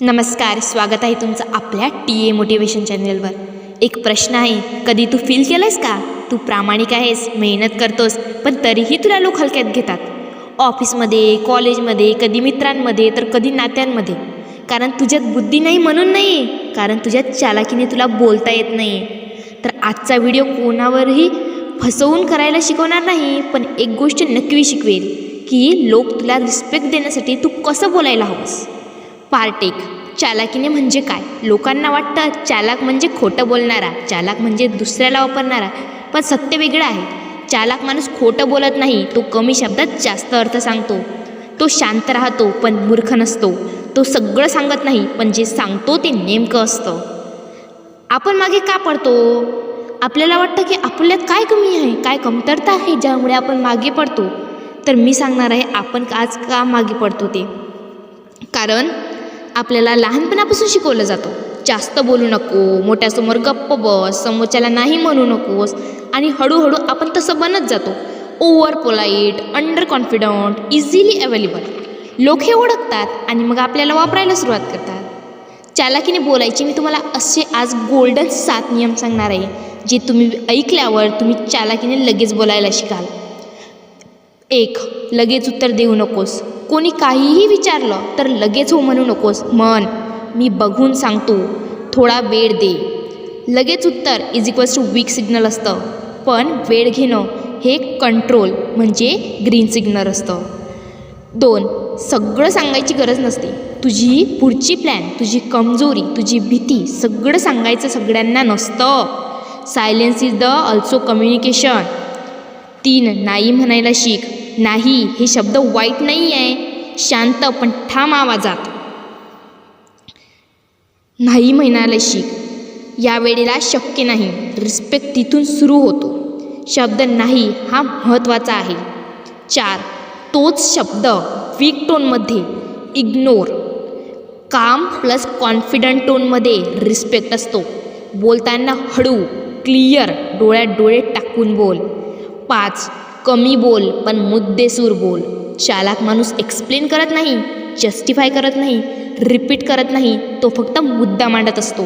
नमस्कार, स्वागत आहे तुमचं आपल्या टी मोटिवेशन चॅनलवर। एक प्रश्न आहे, कधी तू फील केलंस का तू प्रामाणिक आहेस, मेहनत करतोस, पण तरीही तुला लोक हलक्यात घेतात? ऑफिसमध्ये, कॉलेजमध्ये, कधी मित्रांमध्ये, तर कधी नात्यांमध्ये। कारण तुझ्यात बुद्धी नाही म्हणून नाही, कारण तुझ्यात चालाकीने तुला बोलता येत नाही। तर आजचा व्हिडिओ कोणावरही फसवून करायला शिकवणार नाही, पण एक गोष्ट नक्की शिकवेल की लोक तुला रिस्पेक्ट देण्यासाठी तू कसं बोलायला हवंस। पार्ट 1, चालाकीने म्हणजे काय? लोकांना वाटतं चालाक म्हणजे खोटं बोलणारा, चालाक म्हणजे दुसऱ्याला वापरणारा, पण सत्य वेगळं आहे। चालाक माणूस खोटं बोलत नाही, तो कमी शब्दात जास्त अर्थ सांगतो। तो शांत राहतो पण मूर्ख नसतो। तो सगळं सांगत नाही, पण जे सांगतो ते नेमकं असतं। आपण मागे का पडतो? आपल्याला वाटतं की आपल्यात काय कमी आहे, काय कमतरता आहे ज्यामुळे आपण मागे पडतो। तर मी सांगणार आहे आपण आज का मागे पडतो ते। कारण आपल्याला लहानपणापासून शिकवलं जातं, जास्त बोलू नको, मोठ्यासमोर गप्प बस, समोरच्याला नाही म्हणू नकोस, आणि हळूहळू आपण तसं बनत जातो। Over polite, under confident, easily available. लोक हे ओळखतात आणि मग आपल्याला वापरायला सुरुवात करतात। चालाकीने बोलायचे मी तुम्हाला असे आज गोल्डन 7 नियम सांगणार आहे, जे तुम्ही ऐकल्यावर तुम्ही चालाकीने लगेच बोलायला शिकाल। 1, लगेच उत्तर देऊ नकोस। कोणी काहीही विचारलं तर लगेच हो म्हणू नकोस, म्हण मी बघून सांगतो, थोडा वेळ दे। लगेच उत्तर = वीक सिग्नल असतं, पण वेळ घेणं हे कंट्रोल म्हणजे ग्रीन सिग्नल असतं। 2, सगळं सांगायची गरज नसते। तुझी पुढची प्लॅन, तुझी कमजोरी, तुझी भीती सगळं सांगायचं सगळ्यांना नसतं। Silence is the also communication. 3, नाही म्हणायला शिक। नाही हे शब्द वाईट नाही आहे, शांत पण ठाम आवाजात नाही म्हणायला शिक। या वेळेला शक्य नाही, रिस्पेक्ट तिथून सुरू होतो। शब्द नाही हा महत्त्वाचा आहे। 4, तोच शब्द वीक टोनमध्ये इग्नोर। काम प्लस कॉन्फिडंट टोनमध्ये रिस्पेक्ट असतो। बोलताना हळू, क्लिअर, डोळ्यात डोळे टाकून बोल। 5, कमी बोल पण मुद्देसूद बोल। चालाक माणूस एक्सप्लेन करत नाही, जस्टिफाय करत नाही, रिपीट करत नाही, तो फक्त मुद्दा मांडत असतो।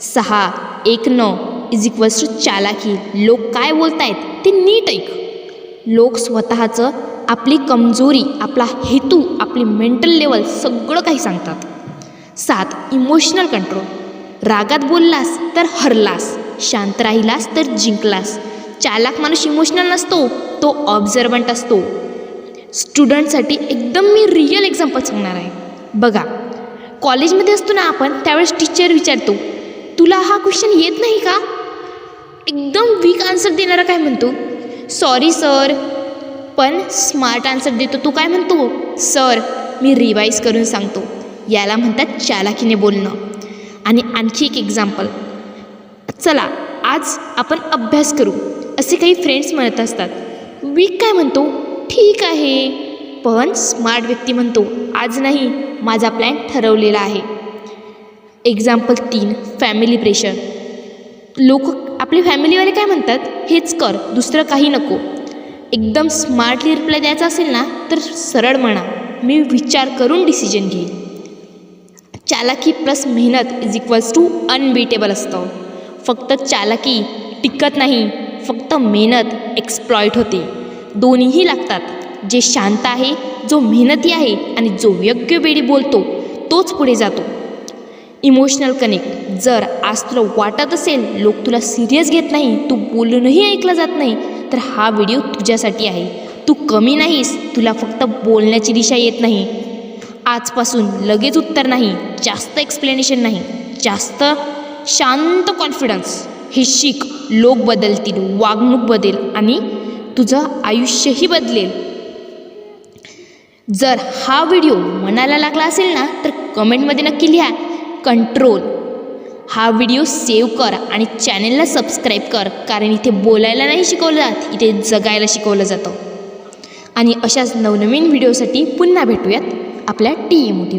6, ऐकणं = चालाकी। लोक काय बोलतायत ते नीट ऐक। लोक स्वतःचं, आपली कमजोरी, आपला हेतू, आपली मेंटल लेवल सगळं काही सांगतात। 7, इमोशनल कंट्रोल। रागात बोललास तर हरलास, शांत राहिलास तर जिंकलास। चालाक माणूस इमोशनल नसतो, तो ऑब्झर्वंट असतो। स्टुडंटसाठी एकदम मी रिअल एक्झाम्पल सांगणार आहे। बघा, कॉलेजमध्ये असतो ना आपण, त्यावेळेस टीचर विचारतो, तुला हा क्वेश्चन येत नाही का? एकदम वीक आन्सर देणारा काय म्हणतो? Sorry sir. पण स्मार्ट आन्सर देतो तो काय म्हणतो? सर मी रिवाईज करून सांगतो। याला म्हणतात चालाकीने बोलणं। आणि आणखी एक एक्झाम्पल, चला आज आपण अभ्यास करू, असे काही फ्रेंड्स म्हणत असतात। वीक काय म्हणतो? ठीक आहे। पण स्मार्ट व्यक्ती म्हणतो, आज नाही, माझा प्लॅन ठरवलेला आहे। Example 3, family pressure. लोक, आपले फॅमिलीवाले काय म्हणतात? हेच कर, दुसरं काही नको। एकदम स्मार्टली रिप्लाय द्यायचा असेल ना तर सरळ म्हणा, मी विचार करून डिसिजन घेईन। चालाकी प्लस मेहनत = अनबीटेबल असतं। फक्त चालाकी टिकत नाही, फक्त मेहनत एक्सप्लॉइट होते। दोन्हीही लागतात। जे शांत आहे, जो मेहनती आहे, आणि जो योग्य वेळी बोलतो तोच पुढे जातो। Emotional connect. जर आज तुला वाटत असेल लोक तुला सिरियस घेत नाही, तू बोलूनही ऐकलं जात नाही, तर हा व्हिडिओ तुझ्यासाठी आहे। तू कमी नाहीस, तुला फक्त बोलण्याची दिशा येत नाही। आजपासून लगेच उत्तर नाही, जास्त एक्सप्लेनेशन नाही, जास्त शांत कॉन्फिडन्स हे शिक। लोक बदलतील, वागणूक बदलेल आणि तुझं आयुष्यही बदलेल। जर हा व्हिडिओ मनाला लागला असेल ना तर कमेंटमध्ये नक्की लिहा कंट्रोल। हा व्हिडिओ सेव्ह कर आणि चॅनलला सबस्क्राईब कर, कारण इथे बोलायला नाही शिकवलं जात, इथे जगायला शिकवलं जातं। आणि अशाच नवनवीन व्हिडिओसाठी पुन्हा भेटूयात आपल्या टी मोटिवेशन।